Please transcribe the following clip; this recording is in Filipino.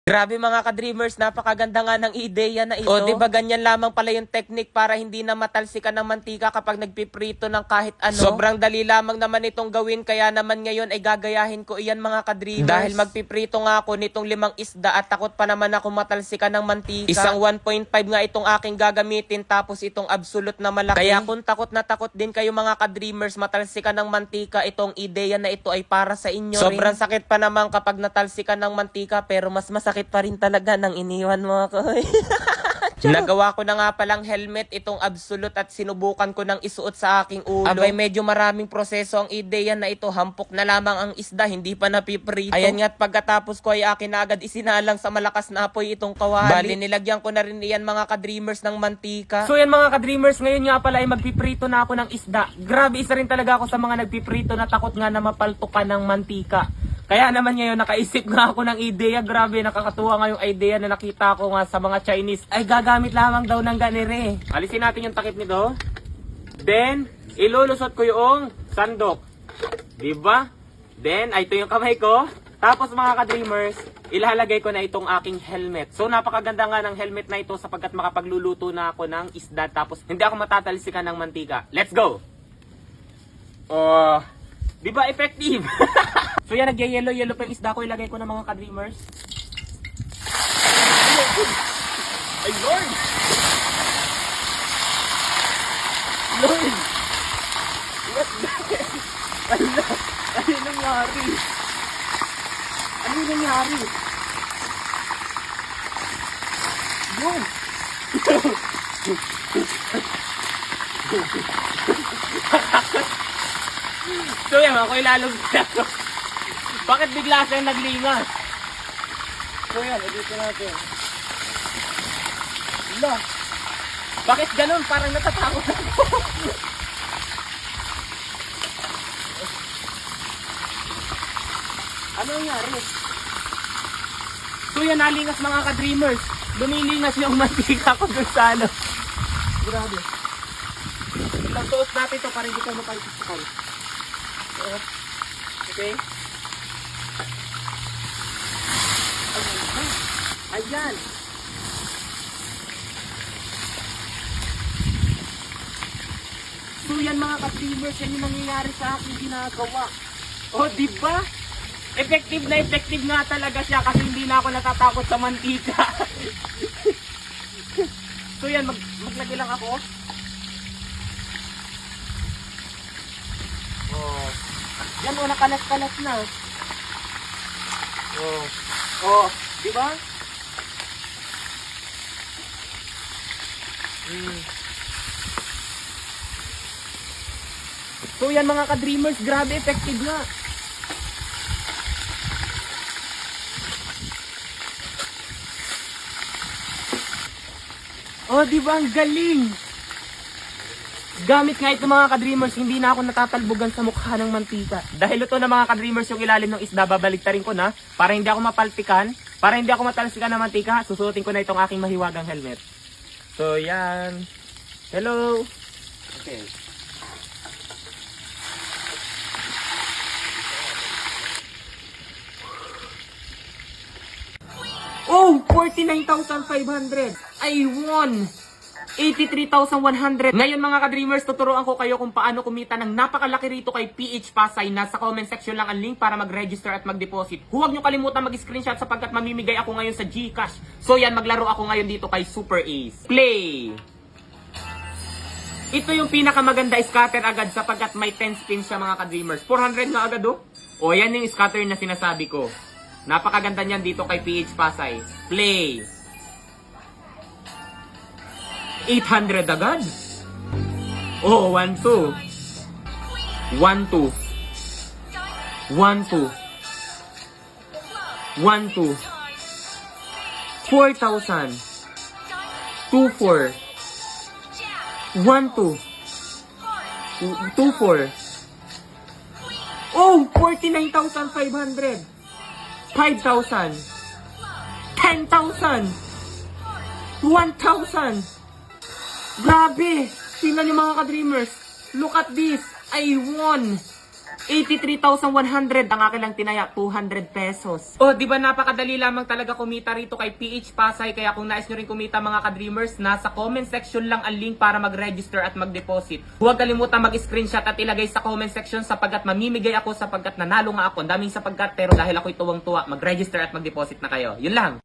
Grabe mga ka-dreamers, napakaganda nga ng ideya na ito. O di ba ganyan lamang pala yung technique para hindi na matalsikan ng mantika kapag nagpiprito ng kahit ano. Sobrang dali lamang naman itong gawin, kaya naman ngayon ay gagayahin ko iyan mga ka-dreamers. Dahil magpiprito nga ako nitong 5 isda at takot pa naman ako matalsikan ng mantika. Isang 1.5 nga itong aking gagamitin, tapos itong absolute na malaki. Kaya kung takot na takot din kayo mga ka-dreamers matalsikan ng mantika, itong ideya na ito ay para sa inyo. Sobrang sakit pa naman kapag natalsikan ng mantika, pero mas masakit pa rin talaga nang iniwan mo ako. Nagawa ko na nga palang helmet itong absolute at sinubukan ko nang isuot sa aking ulo. Abay, medyo maraming proseso ang ideya na ito. Hampok na lamang ang isda, hindi pa napiprito. Ayan nga, at pagkatapos ko ay akin na agad isinalang sa malakas na apoy itong kawali. Bali, nilagyan ko na rin iyan mga ka-dreamers ng mantika. So yan mga ka-dreamers, ngayon nga pala ay magpiprito na ako ng isda. Grabe, isa rin talaga ako sa mga nagpiprito na takot nga na mapaltukan ng mantika. Kaya naman ngayon nakaisip nga ako ng ideya. Grabe, nakakatuwa nga yung ideya na nakita ko nga sa mga Chinese. Ay gagamit lamang daw ng ganire. Alisin natin yung takip nito. Then, ilulusot ko yung sandok. Diba? Then, ay ito yung kamay ko. Tapos mga ka-dreamers, ilalagay ko na itong aking helmet. So napakaganda nga ng helmet na ito sapagkat makapagluluto na ako ng isda. Tapos hindi ako matatalsikan ng mantika. Let's go! Diba effective? So yan, nag-yellow pa yung isda ko. Ilagay ko na mga ka-dreamers. Ay Lord! Lord! What the heck? Ano yung nangyari? Ano yung nangyari? Yun! So yan, ako ilalog ako. Bakit bigla siyang naglingas? So yan, edito natin. Wala. Bakit ganun? Parang natatakot ako. Ano nangyari? So yan, nalingas mga ka-dreamers. Lumilingas yung mantika ko dun sa ano. Grabe. Ilang suot natin ito para hindi ka mapalitikal. Okay? Ayan. So yan mga ka-dreamers, yan yung nangyayari sa aking ginagawa. O diba? Effective na effective nga talaga siya kasi hindi na ako natatakot sa mantika. So yan, maglagay lang ako. Oh. Yan o, nakalat-kalat na. Oh. Oh, di ba? So yan mga ka-dreamers, grabe effective nga. Oh, di ba ang galing? Gamit nga ito mga ka-dreamers, hindi na ako natatalbugan sa mukha ng mantika. Dahil ito na mga ka-dreamers yung ilalim ng isda, babaliktarin ko na para hindi ako mapaltikan, para hindi ako matalsikan ng mantika. Susuotin ko na itong aking mahiwagang helmet. So yan. Hello. Okay. Oh, 49,500. I won 83,100. Ngayon mga ka-dreamers, tuturuan ko kayo kung paano kumita ng napakalaki rito kay PH Pasay. Nasa comment section lang ang link para mag-register at mag-deposit. Huwag nyo kalimutan mag-screenshot sapagkat mamimigay ako ngayon sa GCash. So yan, maglaro ako ngayon dito kay Super Ace. Play! Ito yung pinakamaganda, scatter agad sapagkat may 10 spins siya mga ka-dreamers. 400 na agad oh. O yan yung scatter na sinasabi ko. Napakaganda niyan dito kay PH Pasay. Play! 800 agad. Oh, 1, 2. 1, 2. 1, 2. 1, 2. 4,000. 2, 4. 1, 2. 2, 4. Oh, 49,500. 5,000. 10,000. 1,000. Grabe! Tingnan niyo mga ka-dreamers. Look at this. I won 83,100 ang akin lang tinaya, 200 pesos. Oh, di ba napakadali lamang talaga kumita rito kay PH Pasay. Kaya kung nais nyo rin kumita mga ka-dreamers, nasa comment section lang ang link para mag-register at mag-deposit. Huwag kalimutan mag-screenshot at ilagay sa comment section sapagkat mamimigay ako sapagkat nanalo nga ako. Ang daming sapagkat pero dahil ako'y tuwang-tuwa, mag-register at mag-deposit na kayo. Yun lang.